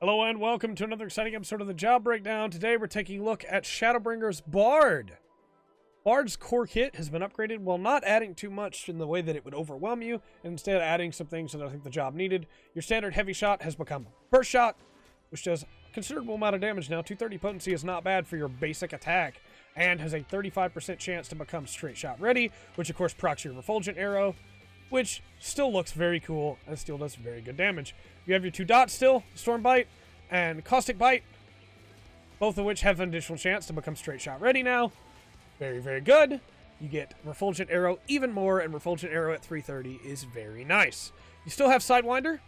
Hello and welcome to another exciting episode of the Job Breakdown. Today we're taking a look at Shadowbringers Bard. Bard's core kit has been upgraded while not adding too much in the way that it would overwhelm you, and instead adding some things that I think the job needed. Your standard heavy shot has become burst shot, which does a considerable amount of damage now. 230 potency is not bad for your basic attack, and has a 35% chance to become straight shot ready, which of course procs your refulgent arrow, which still looks very cool and still does very good damage. You have your two dots still, Storm Bite and Caustic Bite, both of which have an additional chance to become straight shot ready now. Very, very good. You get Refulgent Arrow even more, and Refulgent Arrow at 330 is very nice. You still have Sidewinder,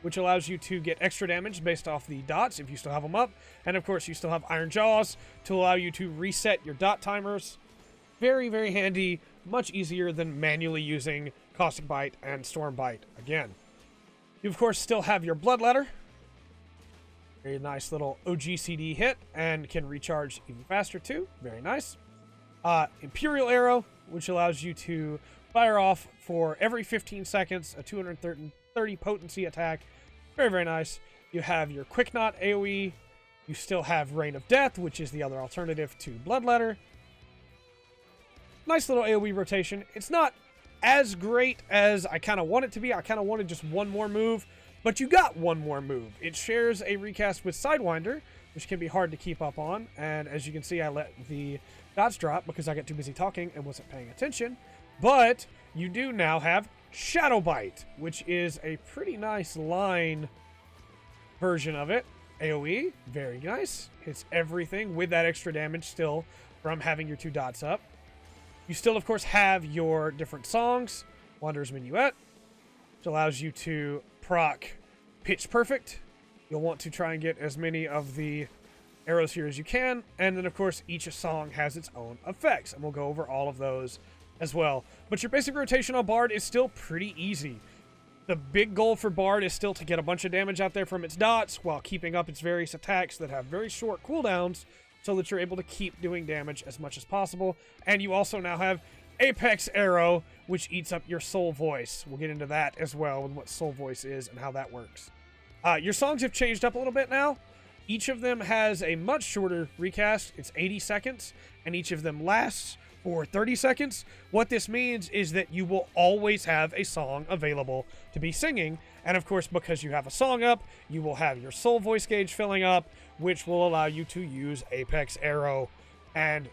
which allows you to get extra damage based off the dots if you still have them up. And of course, you still have Iron Jaws to allow you to reset your dot timers. Very, very handy. Much easier than manually using Caustic Bite and Storm Bite again. You, of course, still have your Bloodletter. Very nice little OGCD hit, and can recharge even faster, too. Very nice. Imperial Arrow, which allows you to fire off for every 15 seconds, a 230 potency attack. Very, very nice. You have your Quick Knot AoE. You still have Rain of Death, which is the other alternative to Bloodletter. Nice little AoE rotation. It's not as great as I kind of want it to be. I kind of wanted just one more move, but you got one more move. It shares a recast with Sidewinder, which can be hard to keep up on, and as you can see, I let the dots drop because I got too busy talking and wasn't paying attention. But you do now have Shadow Bite, which is a pretty nice line version of it. AoE, very nice. Hits everything with that extra damage still from having your two dots up. You still, of course, have your different songs. Wanderer's Minuet, which allows you to proc Pitch Perfect. You'll want to try and get as many of the arrows here as you can. And then, of course, each song has its own effects. And we'll go over all of those as well. But your basic rotation on Bard is still pretty easy. The big goal for Bard is still to get a bunch of damage out there from its dots while keeping up its various attacks that have very short cooldowns, so that you're able to keep doing damage as much as possible. And you also now have Apex Arrow, which eats up your Soul Voice. We'll get into that as well, with what Soul Voice is and how that works. Your songs have changed up a little bit now. Each of them has a much shorter recast. It's 80 seconds, and each of them lasts for 30 seconds. What this means is that you will always have a song available to be singing. And of course, because you have a song up, you will have your Soul Voice gauge filling up, which will allow you to use Apex Arrow. And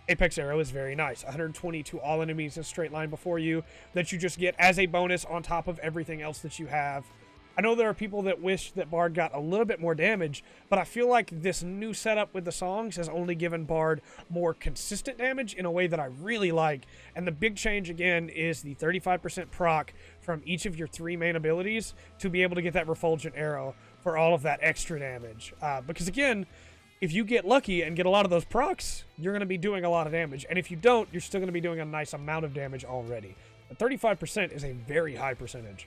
Apex Arrow is very nice. 120 to all enemies in a straight line before you that you just get as a bonus on top of everything else that you have. I know there are people that wish that Bard got a little bit more damage, but I feel like this new setup with the songs has only given Bard more consistent damage in a way that I really like. And the big change, again, is the 35% proc from each of your three main abilities to be able to get that Refulgent Arrow for all of that extra damage. Because, again, if you get lucky and get a lot of those procs, you're going to be doing a lot of damage. And if you don't, you're still going to be doing a nice amount of damage already. But 35% is a very high percentage.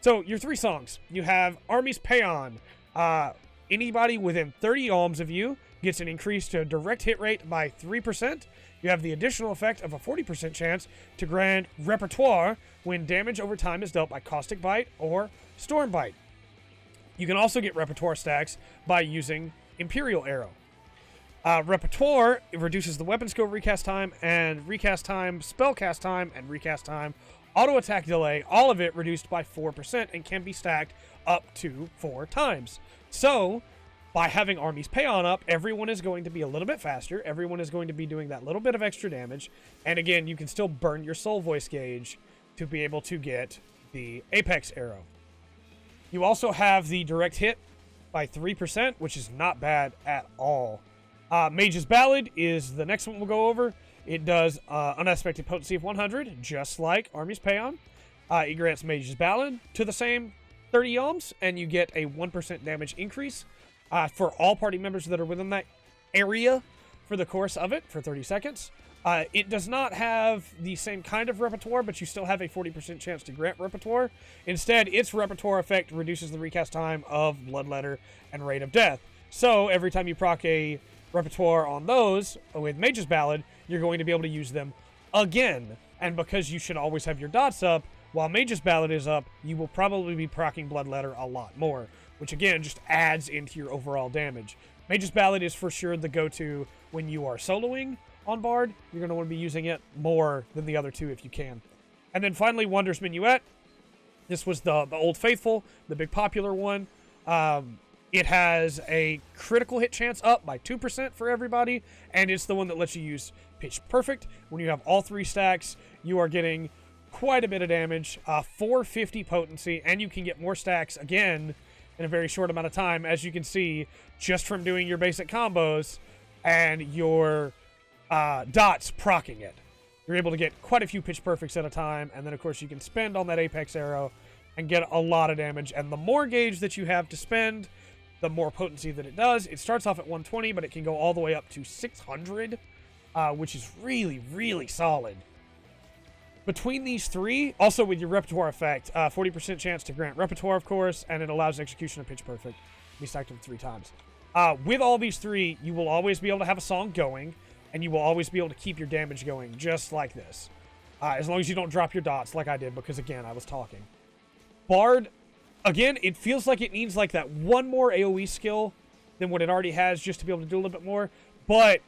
So, your three songs. You have Army's Paean. Anybody within 30 alms of you gets an increase to direct hit rate by 3%. You have the additional effect of a 40% chance to grant Repertoire when damage over time is dealt by Caustic Bite or Storm Bite. You can also get Repertoire stacks by using Imperial Arrow. Repertoire, it reduces the weapon skill recast time, and recast time, spellcast time, and recast time. Auto attack delay, all of it reduced by 4% and can be stacked up to 4 times. So, by having Army's Paean up, everyone is going to be a little bit faster. Everyone is going to be doing that little bit of extra damage. And again, you can still burn your Soul Voice gauge to be able to get the Apex Arrow. You also have the direct hit by 3%, which is not bad at all. Mage's Ballad is the next one we'll go over. It does unexpected potency of 100, just like Army's Paean. It grants Mage's Ballad to the same 30 alms, and you get a 1% damage increase for all party members that are within that area for the course of it for 30 seconds. It does not have the same kind of Repertoire, but you still have a 40% chance to grant Repertoire. Instead, its Repertoire effect reduces the recast time of Bloodletter and Rain of Death. So, every time you proc a Repertoire on those with Mage's Ballad, you're going to be able to use them again. And because you should always have your dots up, while Mage's Ballad is up, you will probably be proccing Bloodletter a lot more, which again just adds into your overall damage. Mage's Ballad is for sure the go-to when you are soloing on Bard. You're going to want to be using it more than the other two if you can. And then finally, Wondrous Minuet. This was the Old Faithful, the big popular one. It has a critical hit chance up by 2% for everybody, and it's the one that lets you use Pitch Perfect. When you have all 3 stacks, you are getting quite a bit of damage, 450 potency, and you can get more stacks again in a very short amount of time, as you can see, just from doing your basic combos and your dots proccing it. You're able to get quite a few Pitch Perfects at a time, and then of course you can spend on that Apex arrow and get a lot of damage. And the more gauge that you have to spend, the more potency that it does. It starts off at 120, but it can go all the way up to 600, which is really, really solid. Between these 3, also with your repertoire effect, 40% chance to grant repertoire, of course, and it allows execution of Pitch Perfect. We stacked them 3 times. With all these 3, you will always be able to have a song going, and you will always be able to keep your damage going, just like this. As long as you don't drop your dots, like I did, because again, I was talking. Bard, again, it feels like it needs like that one more AoE skill than what it already has, just to be able to do a little bit more, but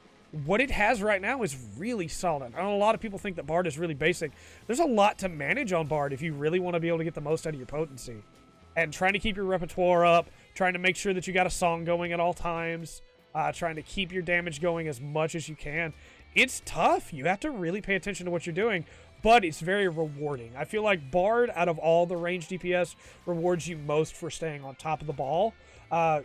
what it has right now is really solid. I know a lot of people think that Bard is really basic. There's a lot to manage on Bard if you really want to be able to get the most out of your potency. And trying to keep your repertoire up, trying to make sure that you got a song going at all times, trying to keep your damage going as much as you can. It's tough. You have to really pay attention to what you're doing, but it's very rewarding. I feel like Bard, out of all the ranged DPS, rewards you most for staying on top of the ball.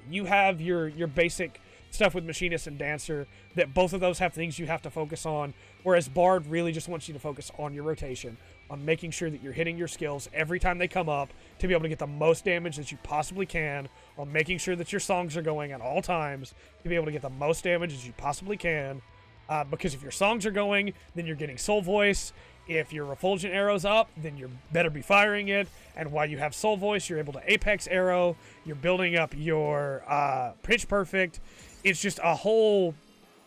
You have your basic stuff with Machinist and Dancer, that both of those have things you have to focus on, whereas Bard really just wants you to focus on your rotation, on making sure that you're hitting your skills every time they come up to be able to get the most damage that you possibly can, on making sure that your songs are going at all times to be able to get the most damage as you possibly can, because if your songs are going, then you're getting Soul Voice. If your Refulgent arrow's up, then you better be firing it. And while you have Soul Voice, you're able to Apex arrow. You're building up your Pitch Perfect. It's just a whole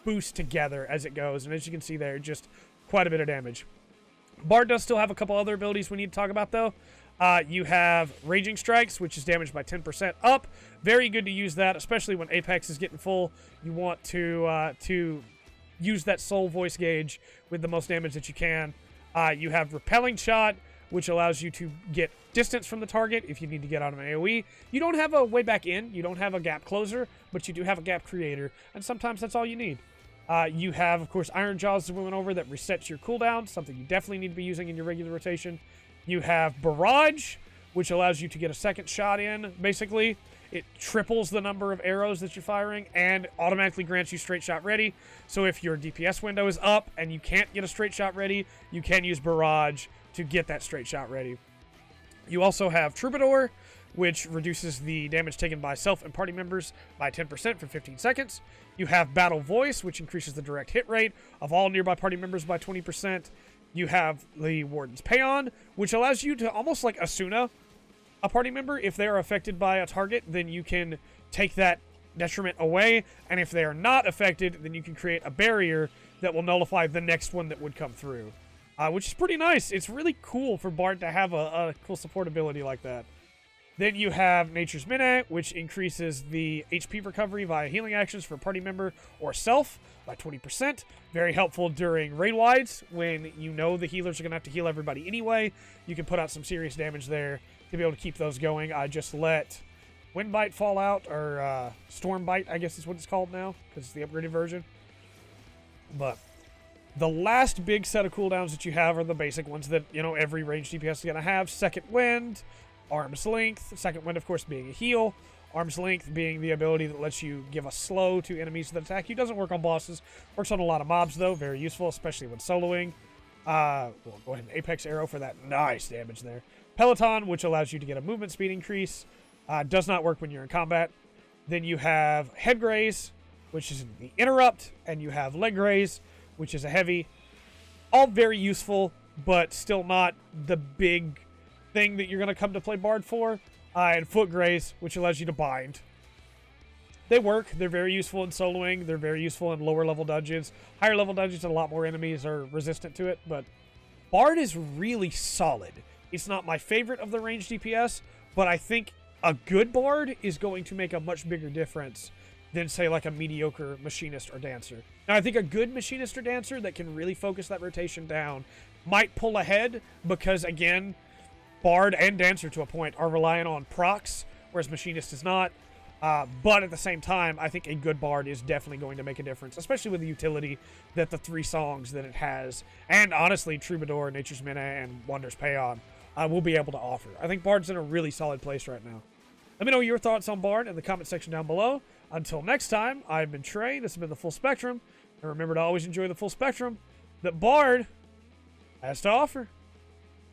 boost together as it goes. And as you can see there, just quite a bit of damage. Bard does still have a couple other abilities we need to talk about, though. You have Raging Strikes, which is damaged by 10% up. Very good to use that, especially when Apex is getting full. You want to use that Soul Voice gauge with the most damage that you can. You have Repelling Shot, which allows you to get distance from the target if you need to get out of an AoE. You don't have a way back in, you don't have a gap closer, but you do have a gap creator, and sometimes that's all you need. You have, of course, Iron Jaws, as we went over, that resets your cooldown, something you definitely need to be using in your regular rotation. You have Barrage, which allows you to get a second shot in, basically. It triples the number of arrows that you're firing and automatically grants you straight shot ready. So if your DPS window is up and you can't get a straight shot ready, you can use Barrage to get that straight shot ready. You also have Troubadour, which reduces the damage taken by self and party members by 10% for 15 seconds. You have Battle Voice, which increases the direct hit rate of all nearby party members by 20%. You have the Warden's Paeon, which allows you to almost like Asuna a party member. If they are affected by a target, then you can take that detriment away, and if they are not affected, then you can create a barrier that will nullify the next one that would come through, which is pretty nice. It's really cool for Bard to have a cool support ability like that. Then you have Nature's Minuet, which increases the HP recovery via healing actions for a party member or self by 20%. Very helpful during raid wides when you know the healers are going to have to heal everybody anyway. You can put out some serious damage there to be able to keep those going. I just let Windbite fall out, or Stormbite, I guess is what it's called now, because it's the upgraded version. But the last big set of cooldowns that you have are the basic ones that, you know, every ranged DPS is going to have. Second Wind, Arm's Length. Second Wind, of course, being a heal. Arm's Length being the ability that lets you give a slow to enemies that attack you. Doesn't work on bosses. Works on a lot of mobs, though. Very useful, especially when soloing. We'll go ahead and Apex Arrow for that nice damage there. Peloton, which allows you to get a movement speed increase. Does not work when you're in combat. Then you have Head Graze, which is the Interrupt. And you have Leg Graze, which is a heavy. All very useful, but still not the big thing that you're going to come to play Bard for. And Foot Graze, which allows you to bind. They work. They're very useful in soloing. They're very useful in lower level dungeons. Higher level dungeons, a lot more enemies are resistant to it. But Bard is really solid. It's not my favorite of the ranged DPS, but I think a good bard is going to make a much bigger difference than, say, like a mediocre machinist or dancer. Now, I think a good machinist or dancer that can really focus that rotation down might pull ahead because, again, bard and dancer to a point are relying on procs, whereas machinist is not. But at the same time, I think a good bard is definitely going to make a difference, especially with the utility that the 3 songs that it has, and honestly, Troubadour, Nature's Mina, and Wonders Payon will be able to offer. I think bard's in a really solid place right now. Let me know your thoughts on bard in the comment section down below. Until next time, I've been Trey. This has been the Full Spectrum. And remember to always enjoy the full spectrum that bard has to offer.